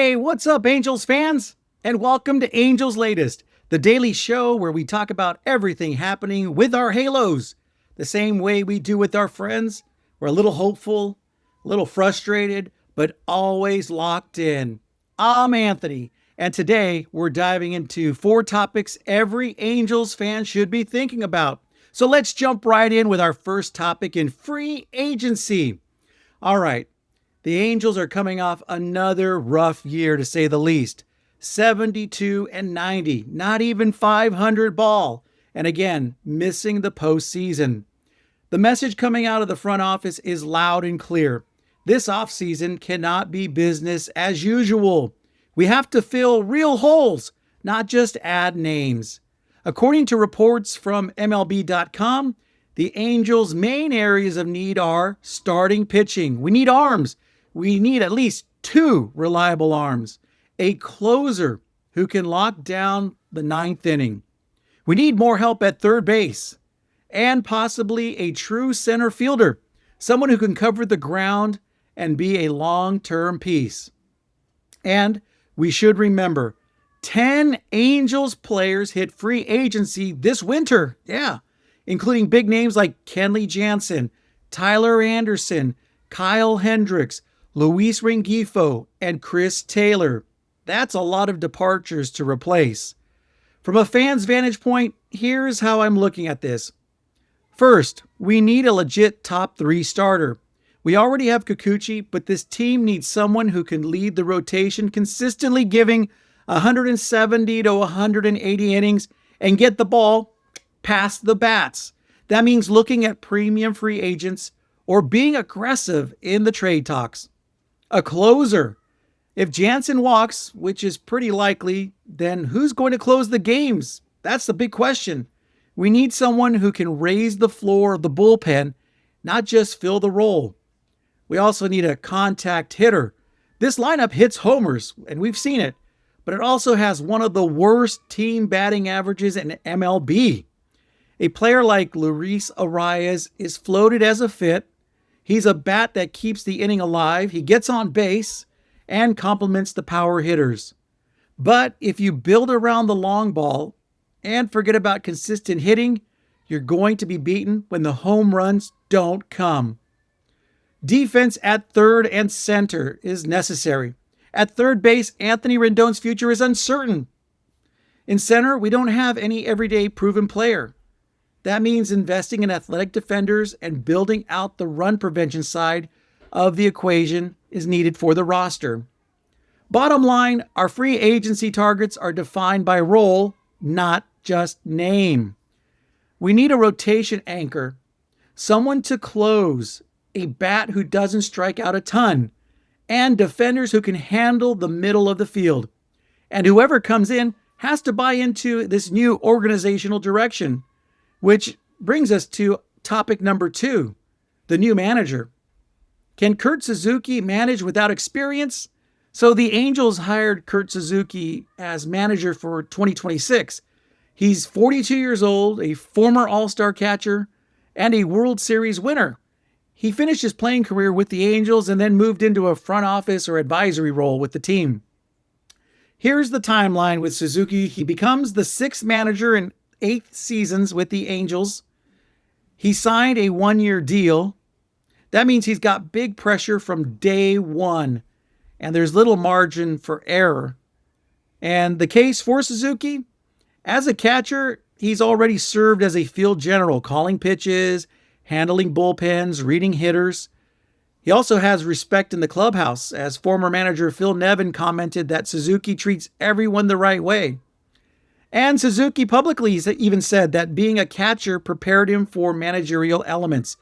Hey, what's up, Angels fans? And welcome to Angels Latest, the daily show where we talk about everything happening with our Halos. The same way we do with our friends. We're a little hopeful, a little frustrated, but always locked in. I'm Anthony, and today we're diving into 4 topics every Angels fan should be thinking about. So let's jump right in with our first topic in free agency. All right, the Angels are coming off another rough year, to say the least. 72-90, not even 500 ball. And again, missing the postseason. The message coming out of the front office is loud and clear. This offseason cannot be business as usual. We have to fill real holes, not just add names. According to reports from MLB.com, the Angels' main areas of need are starting pitching. We need arms. We need at least 2 reliable arms. A closer who can lock down the 9th inning. We need more help at third base. And possibly a true center fielder. Someone who can cover the ground and be a long-term piece. And we should remember, 10 Angels players hit free agency this winter. Yeah, including big names like Kenley Jansen, Tyler Anderson, Kyle Hendricks, Luis Rengifo, and Chris Taylor. That's a lot of departures to replace. From a fan's vantage point, here's how I'm looking at this. First, we need a legit top 3 starter. We already have Kikuchi, but this team needs someone who can lead the rotation, consistently giving 170 to 180 innings and get the ball past the bats. That means looking at premium free agents or being aggressive in the trade talks. A closer. If Jansen walks, which is pretty likely, then who's going to close the games? That's the big question. We need someone who can raise the floor of the bullpen, not just fill the role. We also need a contact hitter. This lineup hits homers, and we've seen it, but it also has one of the worst team batting averages in MLB. A player like Luis Arias is floated as a fit. He's a bat that keeps the inning alive. He gets on base and complements the power hitters. But if you build around the long ball and forget about consistent hitting, you're going to be beaten when the home runs don't come. Defense at third and center is necessary. At third base, Anthony Rendon's future is uncertain. In center, we don't have any everyday proven player. That means investing in athletic defenders and building out the run prevention side of the equation is needed for the roster. Bottom line, our free agency targets are defined by role, not just name. We need a rotation anchor, someone to close, a bat who doesn't strike out a ton, and defenders who can handle the middle of the field. And whoever comes in has to buy into this new organizational direction, which brings us to topic number 2, the new manager. Can Kurt Suzuki manage without experience? So the Angels hired Kurt Suzuki as manager for 2026. He's 42 years old, a former All-Star catcher, and a World Series winner. He finished his playing career with the Angels and then moved into a front office or advisory role with the team. Here's the timeline with Suzuki. He becomes the 6th manager in 8 seasons with the Angels. He signed a 1-year deal. That means he's got big pressure from day one, and there's little margin for error. And the case for Suzuki? As a catcher, he's already served as a field general, calling pitches, handling bullpens, reading hitters. He also has respect in the clubhouse, as former manager Phil Nevin commented that Suzuki treats everyone the right way. And Suzuki publicly even said that being a catcher prepared him for managerial elements.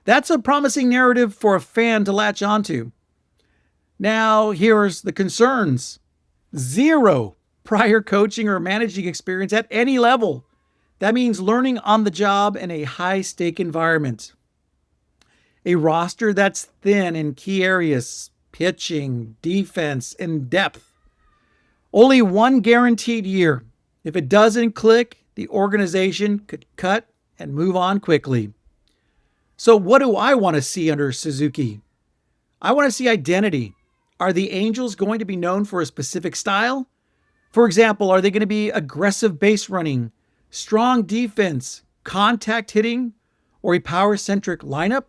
That's a promising narrative for a fan to latch onto. Now, here's the concerns. 0 prior coaching or managing experience at any level. That means learning on the job in a high-stake environment. A roster that's thin in key areas, pitching, defense, and depth. Only 1 guaranteed year. If it doesn't click, the organization could cut and move on quickly. So what do I want to see under Suzuki? I want to see identity. Are the Angels going to be known for a specific style? For example, are they going to be aggressive base running, strong defense, contact hitting, or a power centric lineup?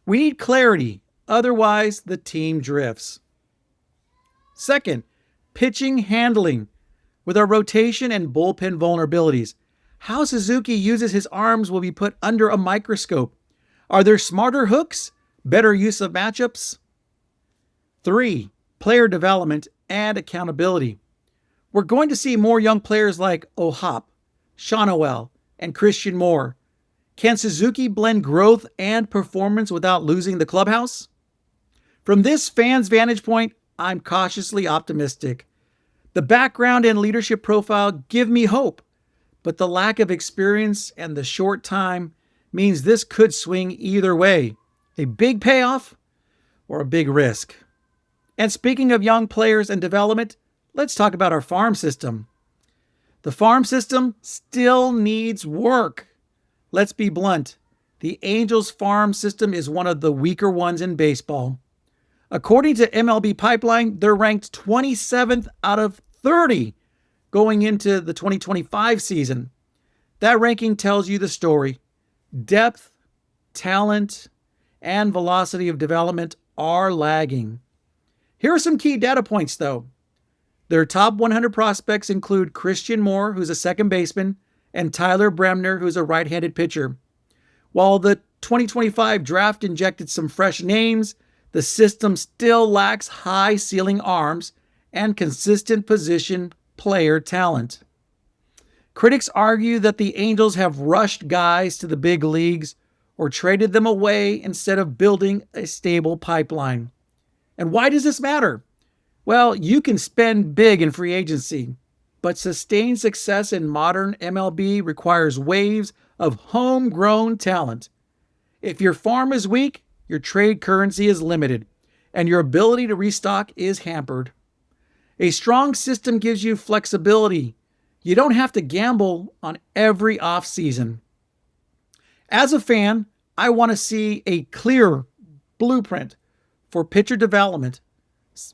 We need clarity, otherwise, the team drifts. Second, pitching handling. With our rotation and bullpen vulnerabilities, how Suzuki uses his arms will be put under a microscope. Are there smarter hooks? Better use of matchups? 3. Player development and accountability. We're going to see more young players like O'Hop, Shonowell, and Christian Moore. Can Suzuki blend growth and performance without losing the clubhouse? From this fan's vantage point, I'm cautiously optimistic. The background and leadership profile give me hope, but the lack of experience and the short time means this could swing either way. A big payoff or a big risk. And speaking of young players and development, let's talk about our farm system. The farm system still needs work. Let's be blunt. The Angels farm system is one of the weaker ones in baseball. According to MLB Pipeline, they're ranked 27th out of 30 going into the 2025 season. That ranking tells you the story. Depth, talent, and velocity of development are lagging. Here are some key data points, though. Their top 100 prospects include Christian Moore, who's a second baseman, and Tyler Bremner, who's a right-handed pitcher. While the 2025 draft injected some fresh names, the system still lacks high-ceiling arms and consistent position player talent. Critics argue that the Angels have rushed guys to the big leagues or traded them away instead of building a stable pipeline. And why does this matter? Well, you can spend big in free agency, but sustained success in modern MLB requires waves of homegrown talent. If your farm is weak, your trade currency is limited, and your ability to restock is hampered. A strong system gives you flexibility. You don't have to gamble on every offseason. As a fan, I want to see a clear blueprint for pitcher development,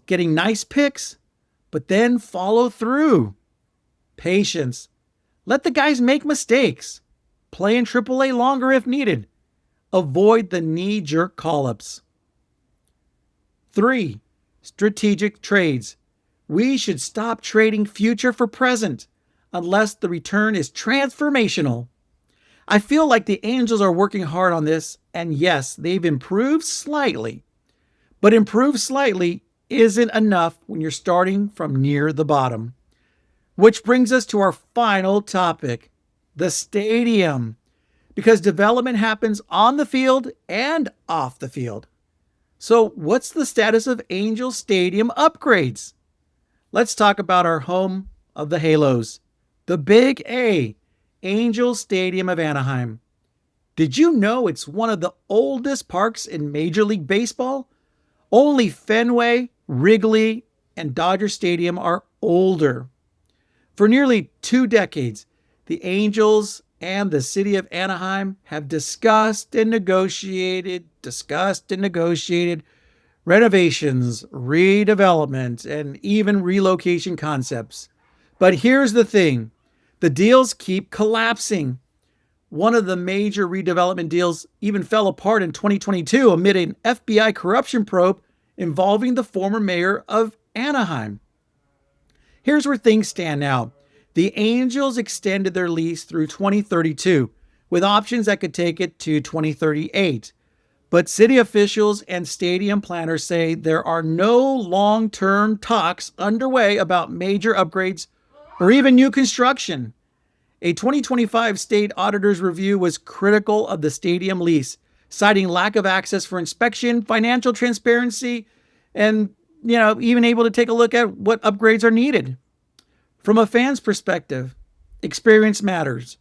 getting nice picks, but then follow through. Patience. Let the guys make mistakes. Play in AAA longer if needed. Avoid the knee-jerk call-ups. 3. Strategic trades. We should stop trading future for present unless the return is transformational. I feel like the Angels are working hard on this, and yes, they've improved slightly. But improved slightly isn't enough when you're starting from near the bottom. Which brings us to our final topic, the stadium. Because development happens on the field and off the field. So what's the status of Angel Stadium upgrades? Let's talk about our home of the Halos, the Big A, Angel Stadium of Anaheim. Did you know it's one of the oldest parks in Major League Baseball? Only Fenway, Wrigley, and Dodger Stadium are older. For nearly 2 decades, the Angels and the city of Anaheim have discussed and negotiated renovations, redevelopment, and even relocation concepts. But here's the thing. The deals keep collapsing. One of the major redevelopment deals even fell apart in 2022 amid an FBI corruption probe involving the former mayor of Anaheim. Here's where things stand now. The Angels extended their lease through 2032, with options that could take it to 2038. But city officials and stadium planners say there are no long-term talks underway about major upgrades or even new construction. A 2025 state auditor's review was critical of the stadium lease, citing lack of access for inspection, financial transparency, and even able to take a look at what upgrades are needed. From a fan's perspective, experience matters.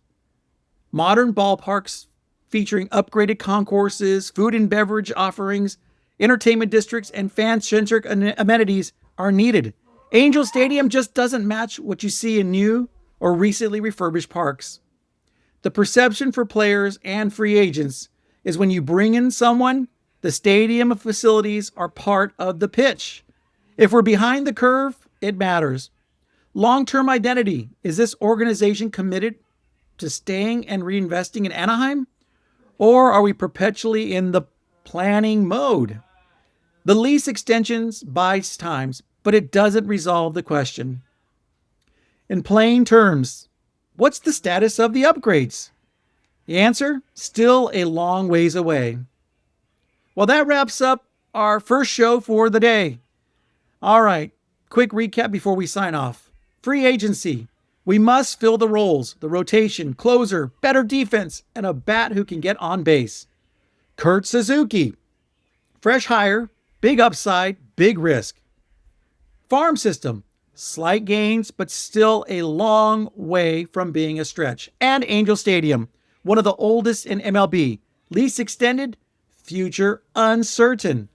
Modern ballparks featuring upgraded concourses, food and beverage offerings, entertainment districts, and fan-centric amenities are needed. Angel Stadium just doesn't match what you see in new or recently refurbished parks. The perception for players and free agents is when you bring in someone, the stadium facilities are part of the pitch. If we're behind the curve, it matters. Long-term identity. Is this organization committed to staying and reinvesting in Anaheim? Or are we perpetually in the planning mode? The lease extensions buys times, but it doesn't resolve the question. In plain terms, what's the status of the upgrades? The answer? Still a long ways away. Well, that wraps up our first show for the day. All right, quick recap before we sign off. Free agency. We must fill the roles, the rotation, closer, better defense, and a bat who can get on base. Kurt Suzuki. Fresh hire, big upside, big risk. Farm system. Slight gains, but still a long way from being a stretch. And Angel Stadium, one of the oldest in MLB. Lease extended, future uncertain.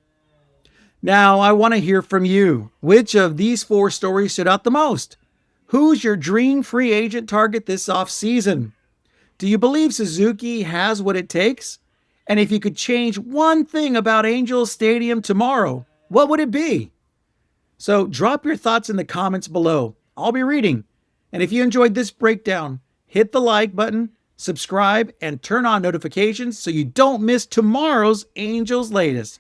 Now, I want to hear from you. Which of these four stories stood out the most? Who's your dream free agent target this offseason? Do you believe Suzuki has what it takes? And if you could change one thing about Angel Stadium tomorrow, what would it be? So drop your thoughts in the comments below. I'll be reading. And if you enjoyed this breakdown, hit the like button, subscribe, and turn on notifications so you don't miss tomorrow's Angels latest.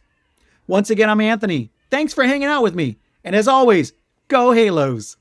Once again, I'm Anthony. Thanks for hanging out with me. And as always, go Halos!